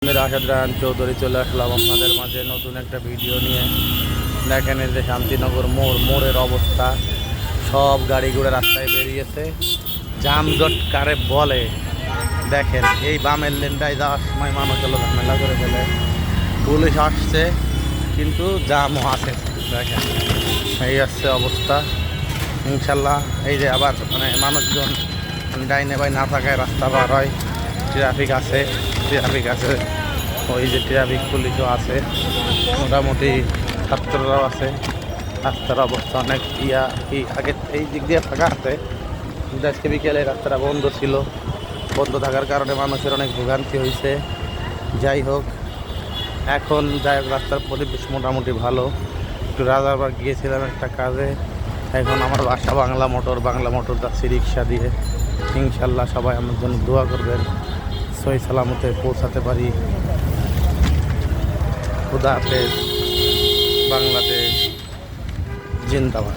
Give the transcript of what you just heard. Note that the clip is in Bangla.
আমি রাশেদ রায়হান চৌধুরী চলে আসলাম আপনাদের মাঝে নতুন একটা ভিডিও নিয়ে। দেখেন এই যে শান্তিনগর মোড়ের অবস্থা, সব গাড়ি ঘোড়া রাস্তায় বেরিয়েছে, যানজট কারে বলে। দেখেন এই বামের লেনটায় যাওয়ার সময় মানুষ হলো ঝামেলা করে ফেলে, পুলিশ আসছে কিন্তু জামও আছে। দেখেন এই আসছে অবস্থা। ইনশাল্লাহ এই যে আবার মানুষজন ডাইনে বাই না থাকায় রাস্তা পার হয়, ট্রাফিক আছে ওই যে ট্রাফিক পুলিশও আছে, মোটামুটি ছাত্ররাও আছে। রাস্তার অবস্থা অনেক আগে এই দিক দিয়ে ফাঁকা আছে, কিন্তু আজকে বিকেলে রাস্তাটা বন্ধ ছিল। বন্ধ থাকার কারণে মানুষের অনেক ভোগান্তি হয়েছে। যাই হোক, এখন রাস্তার পরিবেশ মোটামুটি ভালো। একটু রাজারবাগ গিয়েছিলাম একটা কাজে, এখন আমার বাসা বাংলা মোটর যাচ্ছি রিক্সা দিয়ে। ইনশাল্লাহ সবাই আমার জন্য দোয়া করবেন, সহি সালামতে পৌঁছাতে পারি। খুদা হাফেজ, বাংলাদেশ জিন্দাবাদ।